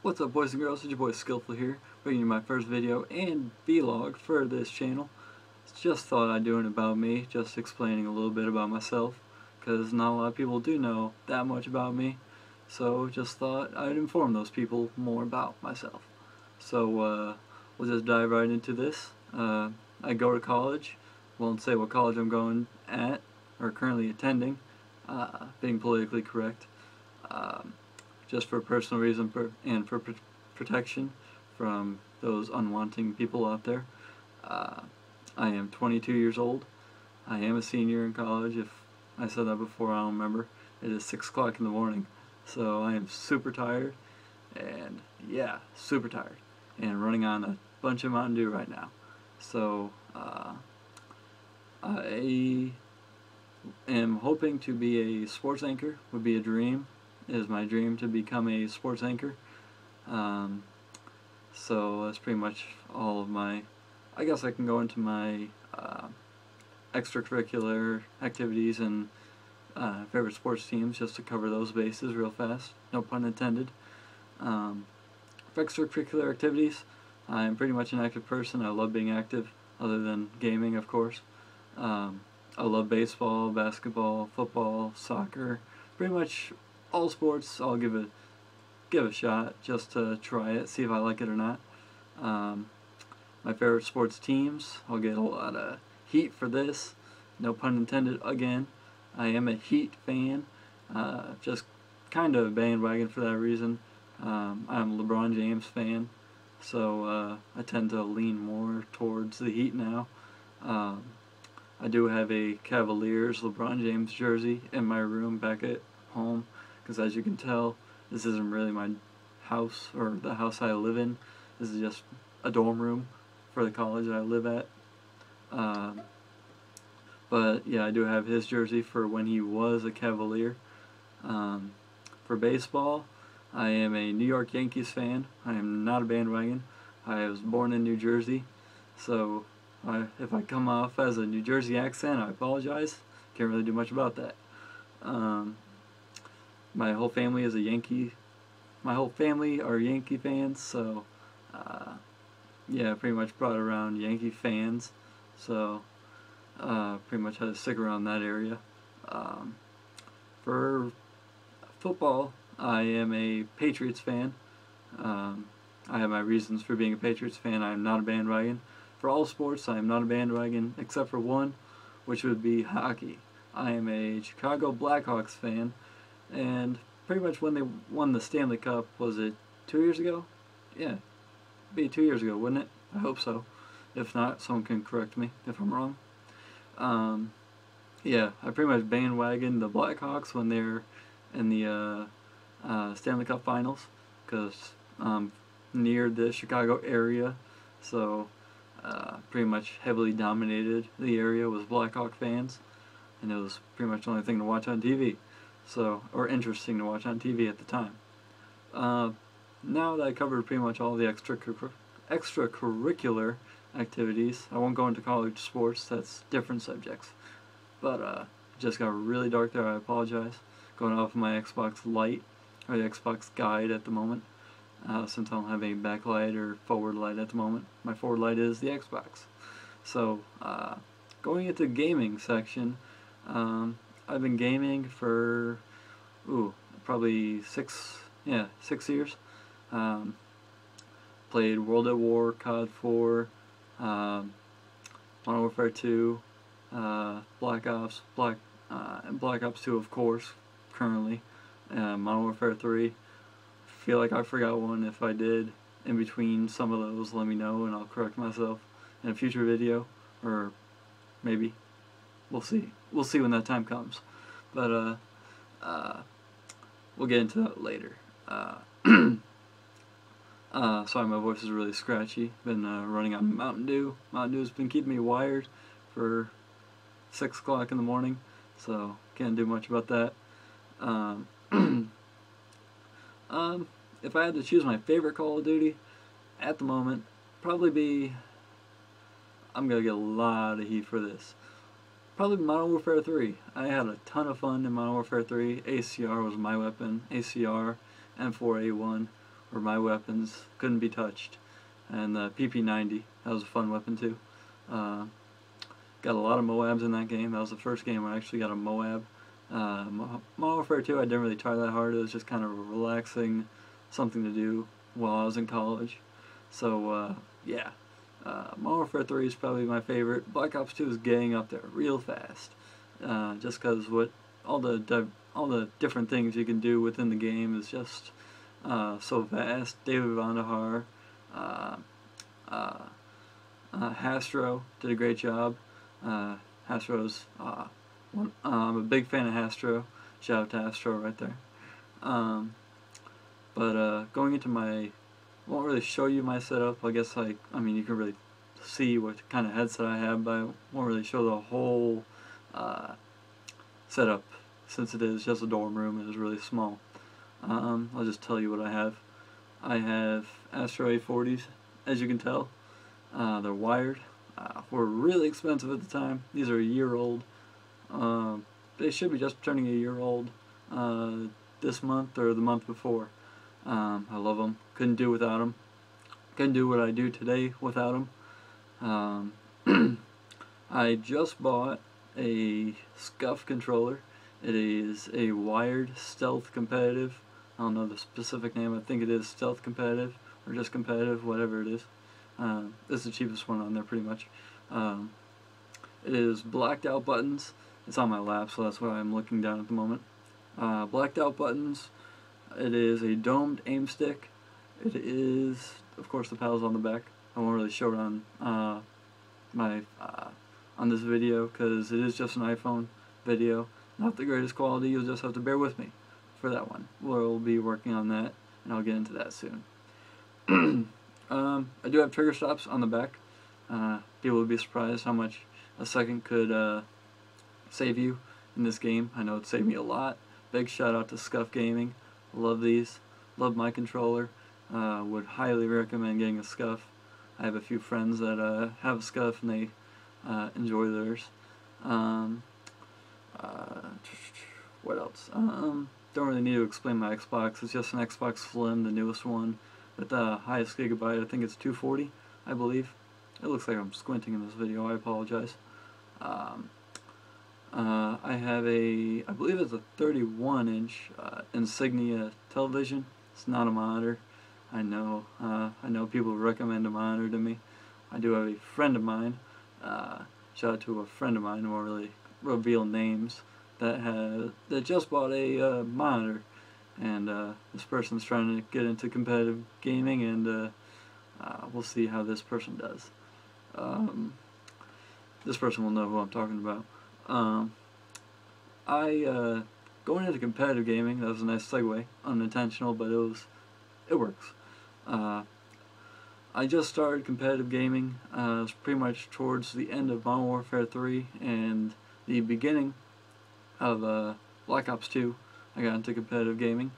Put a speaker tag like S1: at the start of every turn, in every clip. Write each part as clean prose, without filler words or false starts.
S1: What's up, boys and girls? It's your boy Skillfuhl here, bringing you my first video and vlog for this channel. Just thought I'd do it about me, just explaining a little bit about myself, because not a lot of people do know that much about me. So just thought I'd inform those people more about myself. So we'll just dive right into this. I go to college. Won't say what college I'm going at or currently attending, being politically correct. Just for personal reason and for protection from those unwanting people out there. I am 22 years old. I am a senior in college. If I said that before, I don't remember. It is 6 o'clock in the morning, so I am super tired, and yeah, super tired, and running on a bunch of Mountain Dew right now. So I am hoping to be a sports anchor. Would be a dream. It is my dream to become a sports anchor. So that's pretty much all of my, I guess I can go into my extracurricular activities and favorite sports teams just to cover those bases real fast, no pun intended. For extracurricular activities, I'm pretty much an active person. I love being active, other than gaming, of course. I love baseball, basketball, football, soccer, pretty much all sports. I'll give a shot just to try it, see if I like it or not. My favorite sports teams, I'll get a lot of heat for this, no pun intended again. I am a Heat fan, just kind of a bandwagon for that reason. I'm a LeBron James fan, so I tend to lean more towards the Heat now. I do have a Cavaliers LeBron James jersey in my room back at home, because as you can tell, this isn't really my house or the house I live in. This is just a dorm room for the college that I live at. But yeah, I do have his jersey for when he was a Cavalier. For baseball, I am a New York Yankees fan. I am not a bandwagon. I was born in New Jersey, so if I come off as a New Jersey accent, I apologize. Can't really do much about that. My whole family is a Yankee. My whole family are Yankee fans, so yeah, pretty much brought around Yankee fans. So pretty much had to stick around that area. For football, I am a Patriots fan. I have my reasons for being a Patriots fan. I am not a bandwagon. For all sports, I am not a bandwagon, except for one, which would be hockey. I am a Chicago Blackhawks fan, and pretty much when they won the Stanley Cup, was it 2 years ago? Yeah, it'd be 2 years ago, wouldn't it? I hope so. If not, someone can correct me if I'm wrong. Yeah, I pretty much bandwagoned the Blackhawks when they're in the Stanley Cup Finals, because I'm near the Chicago area, so pretty much heavily dominated the area with Blackhawk fans, and it was pretty much the only thing to watch on TV, so, or interesting to watch on TV at the time. Now that I covered pretty much all the extracurricular activities, I won't go into college sports, that's different subjects, but it just got really dark there, I apologize. Going off of my Xbox Lite, or the Xbox Guide at the moment, since I don't have any backlight or forward light at the moment. My forward light is the Xbox. So, going into the gaming section, I've been gaming for, probably 6 years. Played World at War, COD 4, Modern Warfare 2, Black Ops, and Black Ops 2 of course, currently, Modern Warfare 3. Feel like I forgot one. If I did in between some of those, let me know and I'll correct myself in a future video, or maybe we'll see when that time comes, but we'll get into that later. Sorry, my voice is really scratchy. Been running on Mountain Dew. Mountain Dew's been keeping me wired for 6 o'clock in the morning, so can't do much about that. If I had to choose my favorite Call of Duty at the moment, probably be, I'm gonna get a lot of heat for this, probably Modern Warfare 3. I had a ton of fun in Modern Warfare 3. ACR was my weapon. ACR, M4A1 where my weapons couldn't be touched. And the PP90, that was a fun weapon too. Got a lot of Moabs in that game. That was the first game I actually got a Moab. Modern Warfare 2 I didn't really try that hard. It was just kind of a relaxing something to do while I was in college. So yeah, Modern Warfare 3 is probably my favorite. Black Ops 2 is getting up there real fast, just because what all the different things you can do within the game is just so vast. David Vonderhaar, Hastro did a great job. Hastro's I'm a big fan of Hastro. Shout out to Hastro right there. But going into my, won't really show you my setup. I guess I mean you can really see what kind of headset I have, but I won't really show the whole setup since it is just a dorm room. It is really small. I'll just tell you what I have. I have Astro A40s, as you can tell. They're wired. Were really expensive at the time. These are a year old. They should be just turning a year old this month or the month before. I love them. Couldn't do without them. Couldn't do what I do today without them. I just bought a Scuff controller. It is a wired stealth competitive. I don't know the specific name. I think it is stealth competitive or just competitive, whatever it is. This is the cheapest one on there pretty much. It is blacked out buttons. It's on my lap, so that's why I'm looking down at the moment. Blacked out buttons. It is a domed aim stick. It is, of course, the paddle's on the back. I won't really show it on on this video because it is just an iPhone video. Not the greatest quality. You'll just have to bear with me for that one. We'll be working on that, and I'll get into that soon. I do have trigger stops on the back. People would be surprised how much a second could save you in this game. I know it saved me a lot. Big shout out to Scuff Gaming. Love these. Love my controller. Would highly recommend getting a Scuff. I have a few friends that have a Scuff and they enjoy theirs. What else? Don't really need to explain my Xbox. It's just an Xbox Slim, the newest one, with the highest gigabyte. I think it's 240, I believe. It looks like I'm squinting in this video. I apologize. I have I believe it's a 31-inch Insignia television. It's not a monitor. I know people recommend a monitor to me. I do have a friend of mine. Shout out to a friend of mine. I won't really reveal names. That just bought a monitor, and this person's trying to get into competitive gaming, and we'll see how this person does. This person will know who I'm talking about. Going into competitive gaming, that was a nice segue, unintentional, but it works. I just started competitive gaming. It was pretty much towards the end of Modern Warfare 3 and the beginning of Black Ops 2. I got into competitive gaming.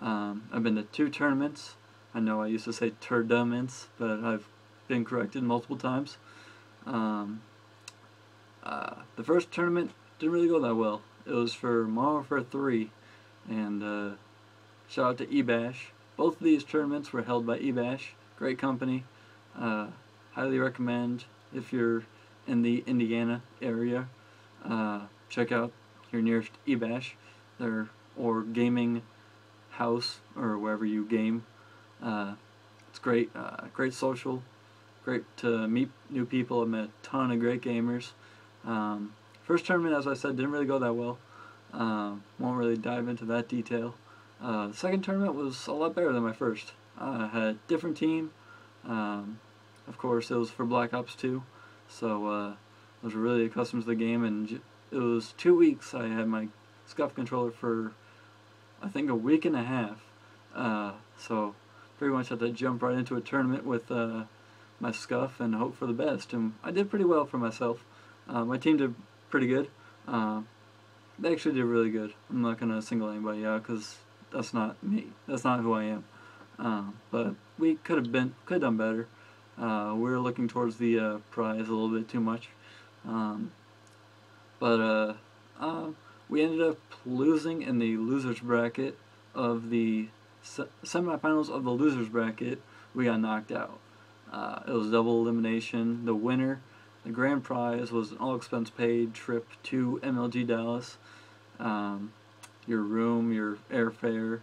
S1: I've been to 2 tournaments. I know I used to say tournaments, but I've been corrected multiple times. The first tournament didn't really go that well. It was for Modern Warfare 3, and shout out to eBash. Both of these tournaments were held by eBash. Great company. Highly recommend if you're in the Indiana area. Check out your nearest eBash, or gaming house, or wherever you game. It's great. Great social. Great to meet new people. I've met a ton of great gamers. First tournament, as I said, didn't really go that well. Won't really dive into that detail. The second tournament was a lot better than my first. I had a different team. Of course, it was for Black Ops 2, so I was really accustomed to the game, and it was 2 weeks. I had my Scuff controller for, I think, a week and a half. So pretty much had to jump right into a tournament with my Scuff and hope for the best, and I did pretty well for myself. My team did pretty good. They actually did really good. I'm not gonna single anybody out because that's not me. That's not who I am. But we could have done better. We were looking towards the prize a little bit too much. We ended up losing in the losers bracket of the semifinals of the losers bracket, we got knocked out. It was double elimination. The winner, the grand prize, was an all-expense paid trip to MLG Dallas. Your room, your airfare,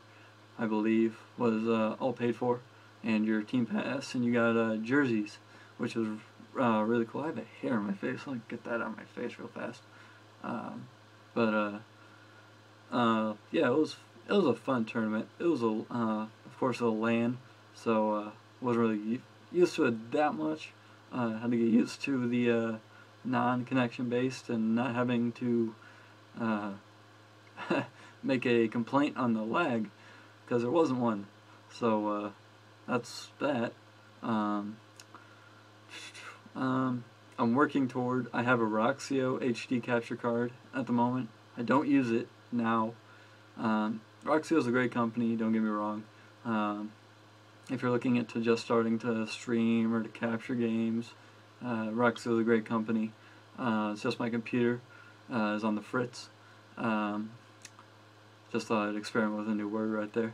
S1: I believe, was all paid for, and your team pass, and you got jerseys, which was really cool. I have a hair on my face. Let me get that out of my face real fast. Yeah, it was a fun tournament. It was of course a LAN, so wasn't really used to it that much. Had to get used to the non-connection based and not having to make a complaint on the lag, because there wasn't one. So that's that. I'm working toward, I have a Roxio HD capture card at the moment. I don't use it now. Roxio is a great company, don't get me wrong. If you're looking into just starting to stream or to capture games, Roxio is a great company. It's just my computer is on the fritz. Just thought I'd experiment with a new word right there.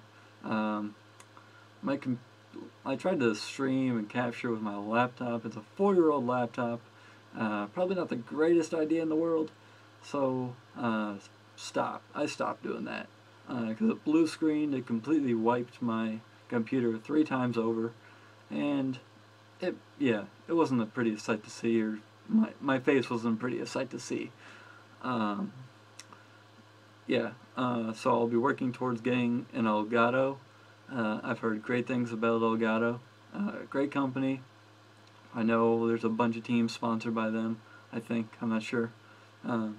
S1: I tried to stream and capture with my laptop. It's a 4-year-old laptop. Probably not the greatest idea in the world. So I stopped doing that because it blue screened. It completely wiped my computer 3 times over, and it wasn't the prettiest sight to see, or my face wasn't the prettiest sight to see. So I'll be working towards getting an Elgato. I've heard great things about Elgato. Great company. I know there's a bunch of teams sponsored by them, I think. I'm not sure. Got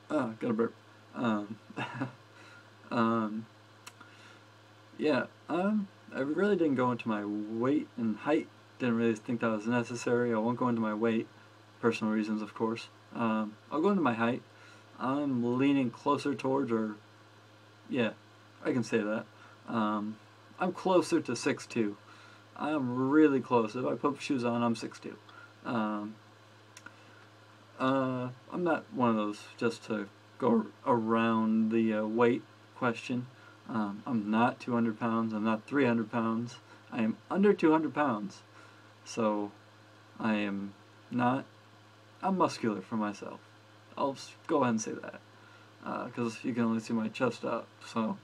S1: a burp. I really didn't go into my weight and height. Didn't really think that was necessary. I won't go into my weight. Personal reasons, of course. I'll go into my height. I'm leaning closer towards, or yeah, I can say that. I'm closer to 6'2". I'm really close. If I put shoes on, I'm 6'2". I'm not one of those just to go around the weight question. I'm not 200 pounds. I'm not 300 pounds. I am under 200 pounds. So I am not. I'm muscular for myself. I'll just go ahead and say that, because you can only see my chest up, so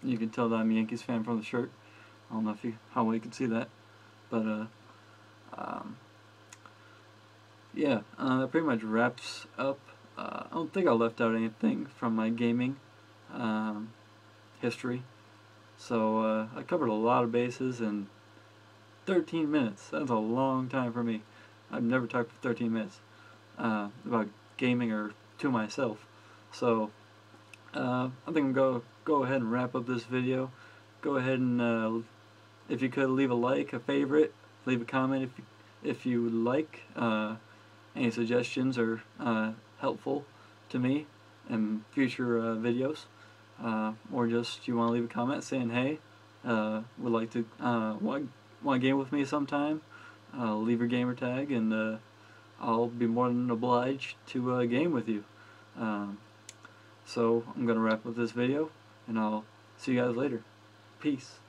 S1: you can tell that I'm a Yankees fan from the shirt. I don't know how well you can see that, but that pretty much wraps up. I don't think I left out anything from my gaming history, so I covered a lot of bases in 13 minutes. That's a long time for me. I've never talked for 13 minutes about gaming or to myself. So I think I'm going to go ahead and wrap up this video. Go ahead and if you could, leave a like, a favorite, leave a comment if you would like. Any suggestions are helpful to me in future videos, or just you want to leave a comment saying, hey, would like to want to game with me sometime. Leave your gamer tag, and I'll be more than obliged to game with you. So I'm going to wrap up this video, and I'll see you guys later. Peace.